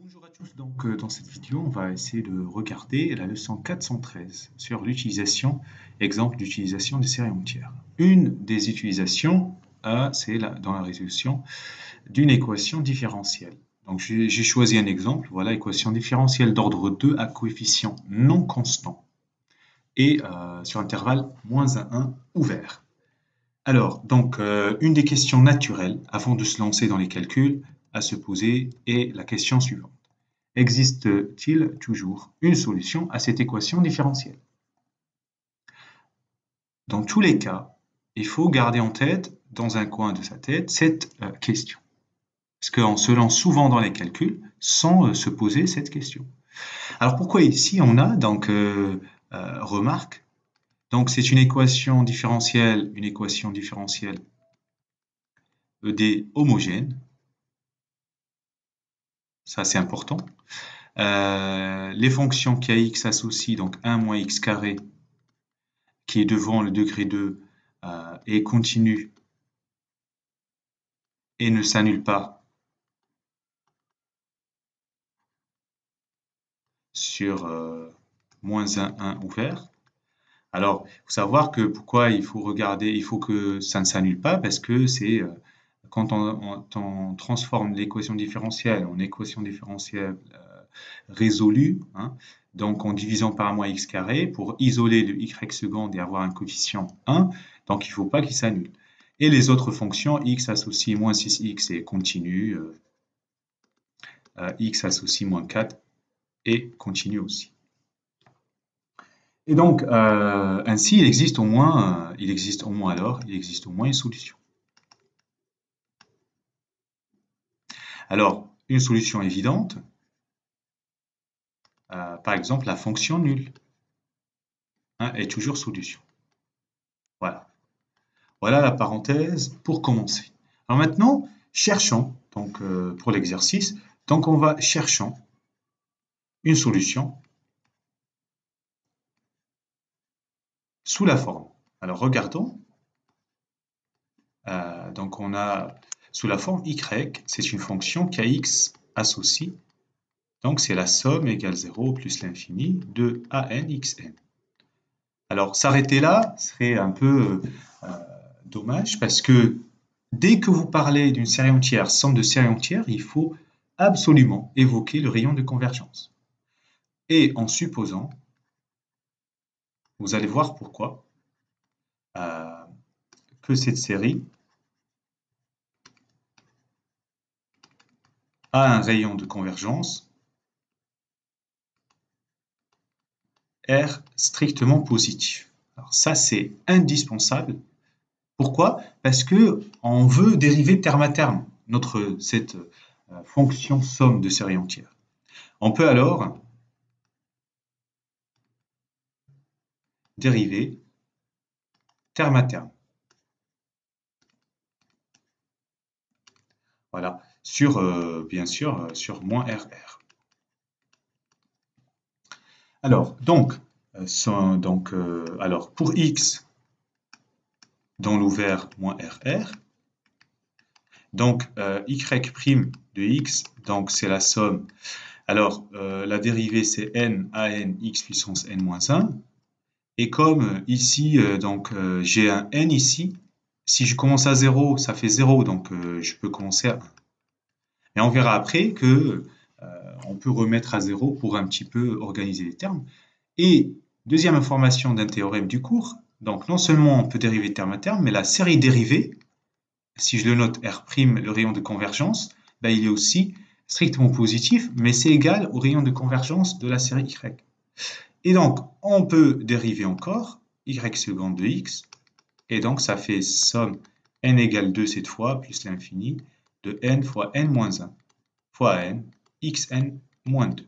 Bonjour à tous, dans cette vidéo on va essayer de regarder la leçon 413 sur l'utilisation, exemple d'utilisation des séries entières. Une des utilisations, c'est dans la résolution d'une équation différentielle. Donc j'ai choisi un exemple, voilà, équation différentielle d'ordre 2 à coefficient non constant et sur intervalle -1 ouvert. Alors, une des questions naturelles avant de se lancer dans les calculs à se poser est la question suivante. Existe-t-il toujours une solution à cette équation différentielle? Dans tous les cas, il faut garder en tête, dans un coin de sa tête, cette question. Parce qu'on se lance souvent dans les calculs sans se poser cette question. Alors pourquoi ici on a remarque, c'est une équation différentielle ED homogène, ça c'est important. Les fonctions kx associent, donc 1 moins x carré, qui est devant le degré 2, est continue et ne s'annule pas sur -1 ouvert. Alors, il faut savoir que pourquoi il faut que ça ne s'annule pas, parce que c'est quand on transforme l'équation différentielle en équation différentielle résolue, hein, donc en divisant par 1 moins x carré, pour isoler le y seconde et avoir un coefficient 1, donc il ne faut pas qu'il s'annule. Et les autres fonctions, x associé moins 6x est continue, x associé moins 4 est continue aussi. Et donc, ainsi, il existe au moins une solution. Alors, une solution évidente, par exemple, la fonction nulle, hein, est toujours solution. Voilà. Voilà la parenthèse pour commencer. Alors maintenant, cherchons, pour l'exercice, on va cherchant une solution sous la forme. Alors regardons, on a sous la forme y, c'est une fonction kx associe, donc c'est la somme égale 0 plus l'infini de an xn. Alors s'arrêter là serait un peu dommage, parce que dès que vous parlez d'une série entière, somme de séries entières, il faut absolument évoquer le rayon de convergence. Et en supposant, vous allez voir pourquoi, que cette série a un rayon de convergence R strictement positif. Alors ça, c'est indispensable. Pourquoi? Parce que on veut dériver terme à terme cette fonction somme de séries entières. On peut alors dériver terme à terme. Voilà, bien sûr, sur moins RR. Alors, alors pour x dans l'ouvert moins RR, y' de x, c'est la somme. Alors, la dérivée c'est n à n x puissance n-1. Et comme ici, j'ai un n ici, si je commence à 0, ça fait 0, je peux commencer à 1. Et on verra après que on peut remettre à 0 pour un petit peu organiser les termes. Et deuxième information d'un théorème du cours, non seulement on peut dériver terme à terme, mais la série dérivée, si je le note R', le rayon de convergence, il est aussi strictement positif, mais c'est égal au rayon de convergence de la série Y. Et donc, on peut dériver encore y seconde de x, et donc ça fait somme n égale 2 cette fois, plus l'infini, de n fois n-1 fois n, xn moins 2.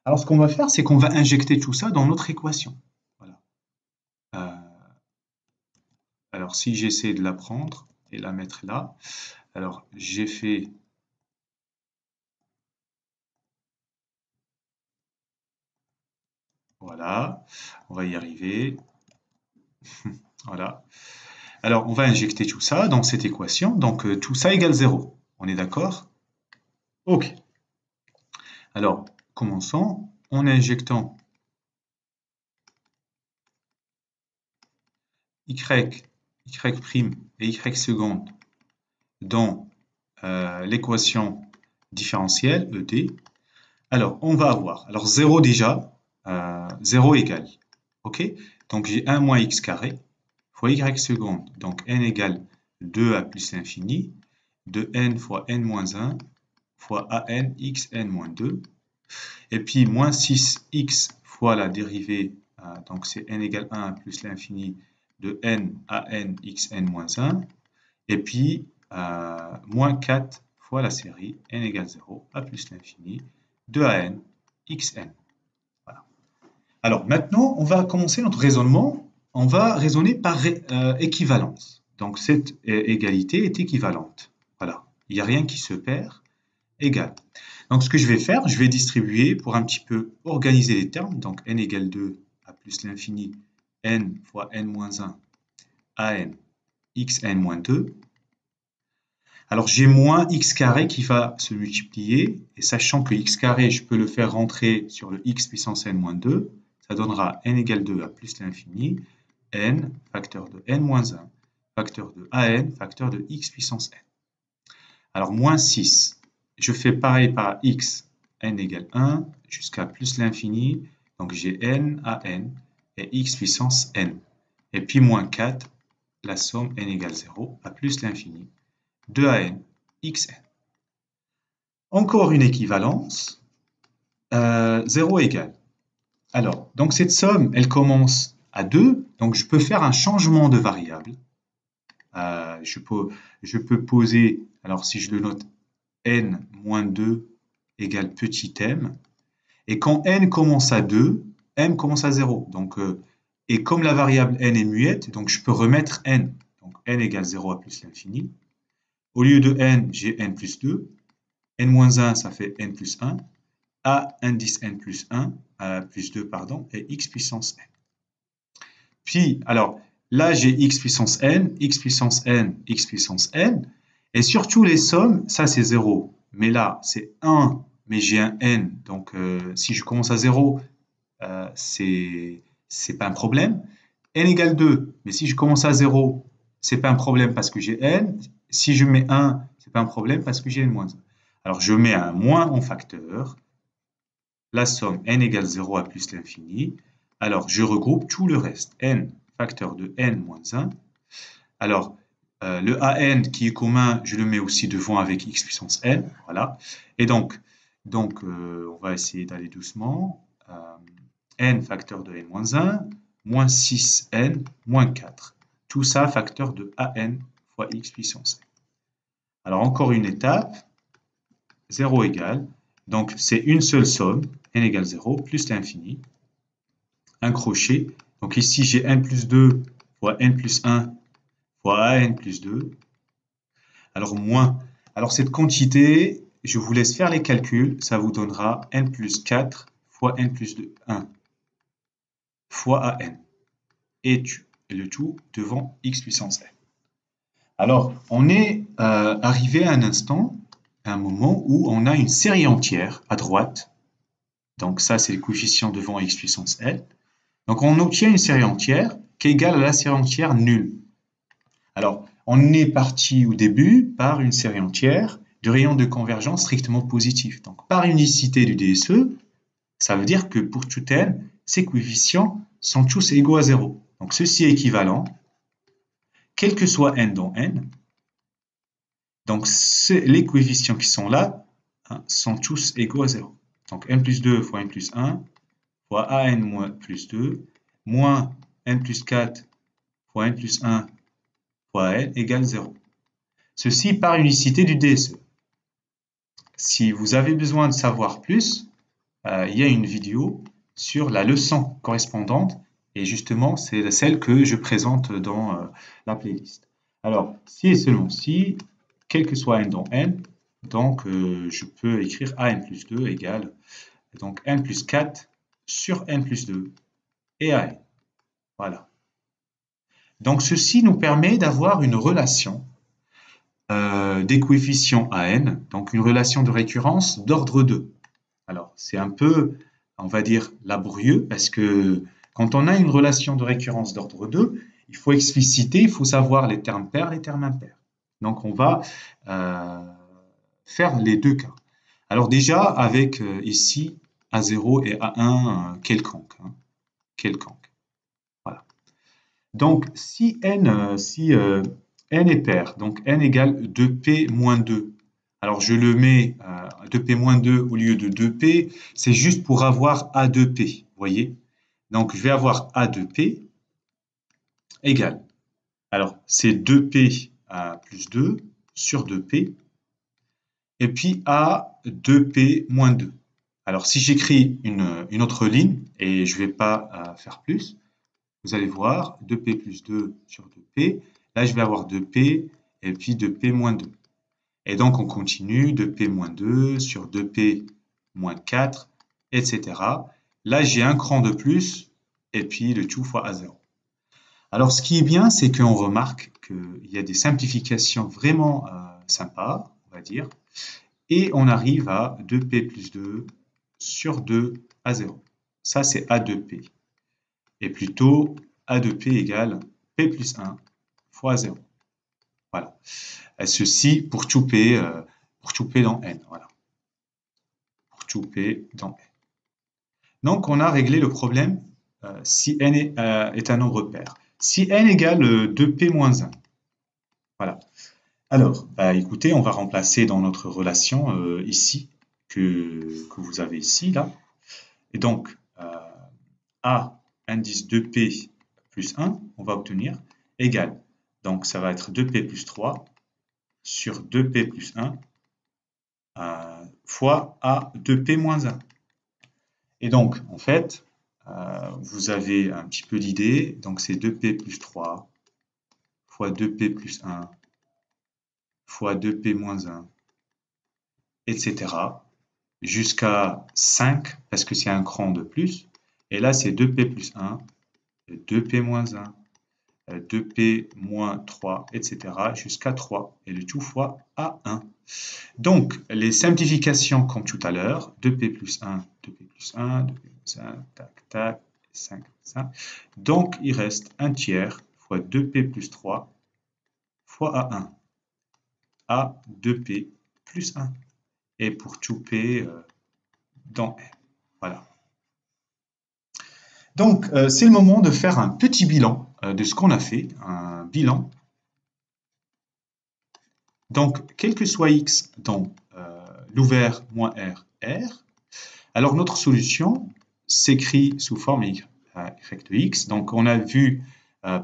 Alors, ce qu'on va faire, c'est qu'on va injecter tout ça dans notre équation. Voilà. Alors, si j'essaie de la prendre et la mettre là, alors j'ai fait... Voilà, on va y arriver. Voilà. Alors, on va injecter tout ça dans cette équation. Tout ça égale 0. On est d'accord? Ok. Alors, commençons en injectant y, y' et y seconde dans l'équation différentielle, ED. Alors, on va avoir, alors 0 déjà, 0 égale, ok? Donc j'ai 1 moins x carré fois y seconde, donc n égale 2 à plus l'infini, de n fois n moins 1 fois an x n moins 2, et puis moins 6x fois la dérivée, donc c'est n égale 1 à plus l'infini de n an x n moins 1, et puis moins 4 fois la série n égale 0 à plus l'infini de an xn. Voilà. Alors maintenant, on va commencer notre raisonnement. On va raisonner par équivalence. Donc cette égalité est équivalente. Voilà. Il n'y a rien qui se perd. Égal. Donc ce que je vais faire, je vais distribuer pour un petit peu organiser les termes. Donc n égale 2 à plus l'infini n fois n moins 1 an xn moins 2. Alors j'ai moins x carré qui va se multiplier, et sachant que x carré, je peux le faire rentrer sur le x puissance n moins 2, ça donnera n égale 2 à plus l'infini, n facteur de n moins 1, facteur de an, facteur de x puissance n. Alors moins 6, je fais pareil par x, n égale 1, jusqu'à plus l'infini, donc j'ai n à n et x puissance n. Et puis moins 4, la somme n égale 0 à plus l'infini. 2 an xn. Encore une équivalence, 0 égale. Alors, donc cette somme, elle commence à 2, donc je peux faire un changement de variable. Je peux poser, alors si je le note, n moins 2 égale petit m, et quand n commence à 2, m commence à 0. Donc, et comme la variable n est muette, donc je peux remettre n. Donc n égale 0 à plus l'infini. Au lieu de n, j'ai n plus 2. n-1, ça fait n plus 1. A indice n plus 1, plus 2, pardon, et x puissance n. Puis, alors, là, j'ai x puissance n, x puissance n, x puissance n. Et surtout, les sommes, ça, c'est 0. Mais là, c'est 1, mais j'ai un n. Donc, si je commence à 0, c'est pas un problème. n égale 2, mais si je commence à 0, c'est pas un problème parce que j'ai n. Si je mets 1, c'est pas un problème parce que j'ai n moins 1. Alors, je mets un moins en facteur. La somme n égale 0 à plus l'infini. Alors, je regroupe tout le reste. N facteur de n moins 1. Alors, le an qui est commun, je le mets aussi devant avec x puissance n. Voilà. Et donc on va essayer d'aller doucement. N facteur de n moins 1, moins 6n, moins 4. Tout ça facteur de an fois x puissance n. Alors, encore une étape. 0 égale. Donc, c'est une seule somme, n égale 0, plus l'infini. Un crochet. Donc ici, j'ai n plus 2 fois n plus 1 fois an plus 2. Alors, moins. Alors, cette quantité, je vous laisse faire les calculs. Ça vous donnera n plus 4 fois n plus 2, 1 fois an. Et le tout devant x puissance n. Alors, on est arrivé à un instant, à un moment où on a une série entière à droite. Donc ça, c'est le coefficient devant x puissance n. Donc on obtient une série entière qui est égale à la série entière nulle. Alors, on est parti au début par une série entière de rayon de convergence strictement positif. Donc par unicité du DSE, ça veut dire que pour tout n, ces coefficients sont tous égaux à 0. Donc ceci est équivalent, quel que soit n dans n. Donc les coefficients qui sont là sont tous égaux à 0. Donc n plus 2 fois n plus 1 fois an moins plus 2 moins n plus 4 fois n plus 1 fois n égale 0. Ceci par unicité du DSE. Si vous avez besoin de savoir plus, il y a une vidéo sur la leçon correspondante et justement c'est celle que je présente dans la playlist. Alors, si et seulement si, quel que soit n dans n, donc je peux écrire an plus 2 égale donc n plus 4 sur n plus 2 et an. Voilà. Donc ceci nous permet d'avoir une relation des coefficients an, donc une relation de récurrence d'ordre 2. Alors, c'est un peu, on va dire, laborieux parce que quand on a une relation de récurrence d'ordre 2, il faut expliciter, il faut savoir les termes pairs, les termes impairs. Donc, on va faire les deux cas. Alors déjà, avec ici A0 et A1 quelconque. Quelconque. Voilà. Donc, si n est pair, donc n égale 2p moins 2. Alors, je le mets 2p moins 2 au lieu de 2p, c'est juste pour avoir A2p, vous voyez? Donc, je vais avoir A2p égale. Alors, c'est 2p plus 2 sur 2p, et puis A2p moins 2. Alors, si j'écris une autre ligne, et je ne vais pas faire plus, vous allez voir 2p plus 2 sur 2p. Là, je vais avoir 2p et puis 2p moins 2. Et donc, on continue 2p moins 2 sur 2p moins 4, etc. Là, j'ai un cran de plus et puis le tout fois A0. Alors, ce qui est bien, c'est qu'on remarque qu'il y a des simplifications vraiment sympas, on va dire. Et on arrive à 2p plus 2 sur 2 A0. Ça, c'est A2p. Et plutôt, A2p égale p plus 1 fois 0. Voilà. Ceci pour tout p dans n. Voilà. Pour tout p dans n. Donc, on a réglé le problème si n est un nombre pair. Si n égale 2p moins 1. Voilà. Alors, écoutez, on va remplacer dans notre relation ici, que vous avez ici, là. Et donc, A indice 2p plus 1, on va obtenir égal. Donc, ça va être 2p plus 3 sur 2p plus 1 fois A 2p moins 1. Et donc, en fait, vous avez un petit peu d'idée. Donc, c'est 2p plus 3 fois 2p plus 1 fois 2p moins 1, etc. jusqu'à 5, parce que c'est un cran de plus. Et là, c'est 2p plus 1, 2p moins 1, 2p moins 3, etc. jusqu'à 3. Et le tout fois A1. Donc, les simplifications comme tout à l'heure, 2p plus 1, 2p plus 1, 2p plus 1, tac, tac, 5, 5. Donc, il reste 1 tiers fois 2p plus 3 fois A1. A 2p plus 1. Et pour tout p dans n. Voilà. Donc, c'est le moment de faire un petit bilan de ce qu'on a fait, un bilan. Donc, quel que soit x dans l'ouvert moins r, r, alors notre solution s'écrit sous forme y de x. Donc, on a vu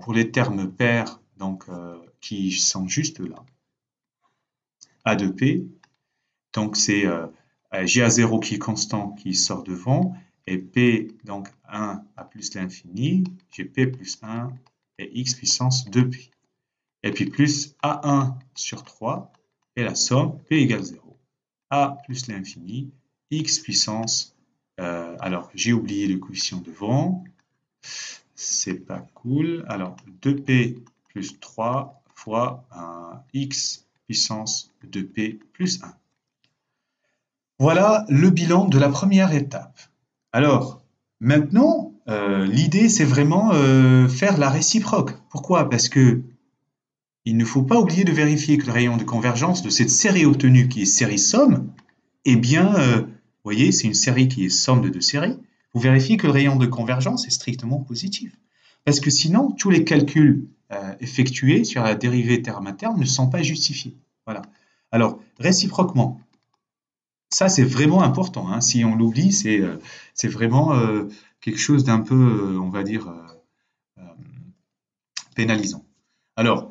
pour les termes pairs donc, qui sont juste là, a de p. Donc, c'est GA0 qui est constant qui sort devant, et P, donc 1 à plus l'infini, j'ai P plus 1 et x puissance 2P. Et puis plus A1 sur 3, et la somme, P égale 0. A plus l'infini, x puissance, alors j'ai oublié le coefficient devant, c'est pas cool, alors 2P plus 3 fois x puissance 2P plus 1. Voilà le bilan de la première étape. Alors, maintenant, l'idée, c'est vraiment faire la réciproque. Pourquoi? Parce que il ne faut pas oublier de vérifier que le rayon de convergence de cette série obtenue, qui est série somme, eh bien, vous voyez, c'est une série qui est somme de deux séries. Vous vérifiez que le rayon de convergence est strictement positif. Parce que sinon, tous les calculs effectués sur la dérivée terme à terme ne sont pas justifiés. Voilà. Alors, réciproquement, ça, c'est vraiment important. Hein. Si on l'oublie, c'est vraiment quelque chose d'un peu, on va dire, pénalisant. Alors,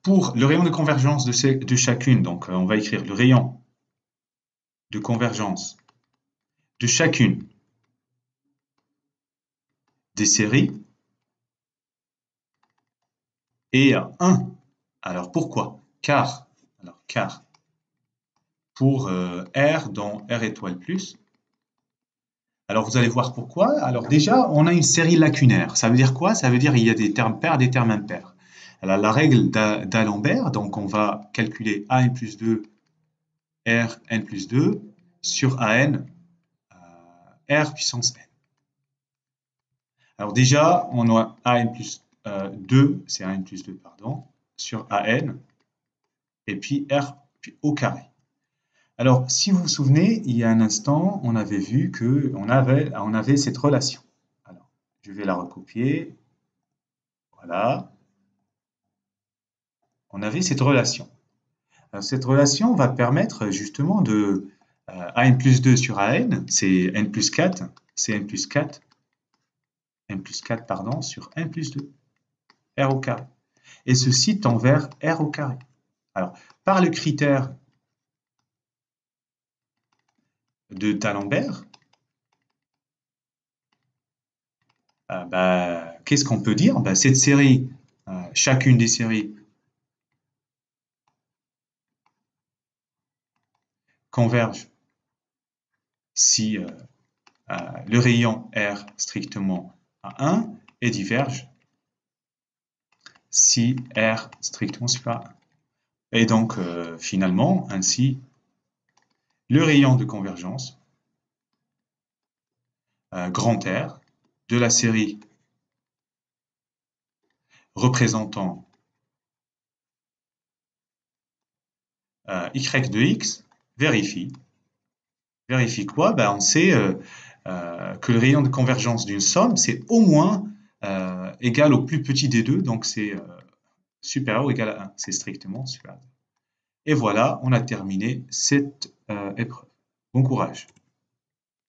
pour le rayon de convergence de chacune, donc on va écrire le rayon de convergence de chacune des séries est à 1. Alors pourquoi? Car pour R dans R étoile plus, alors vous allez voir pourquoi. Alors déjà, on a une série lacunaire. Ça veut dire quoi? Ça veut dire qu'il y a des termes pairs, des termes impairs. Alors la règle d'Alembert, donc on va calculer A n plus 2, R n plus 2, sur AN, R puissance N. Alors déjà, on a AN plus 2, c'est AN plus 2, pardon, sur AN, et puis R au carré. Alors, si vous vous souvenez, il y a un instant, on avait vu qu'on avait cette relation. Alors, je vais la recopier. Voilà. On avait cette relation. Alors, cette relation va permettre justement de AN plus 2 sur AN, c'est N plus 4, c'est N plus 4, N plus 4, pardon, sur N plus 2, R au carré. Et ceci tend vers R au carré. Alors, par le critère de D'Alembert, qu'est-ce qu'on peut dire? Cette série, chacune des séries converge si le rayon R strictement à 1 et diverge si R strictement supérieur à 1. Et donc, finalement, ainsi, le rayon de convergence, grand R, de la série représentant y de x, vérifie quoi? On sait que le rayon de convergence d'une somme, c'est au moins égal au plus petit des deux, donc c'est supérieur ou égal à 1, c'est strictement supérieur. Et voilà, on a terminé cette épreuve. Bon courage.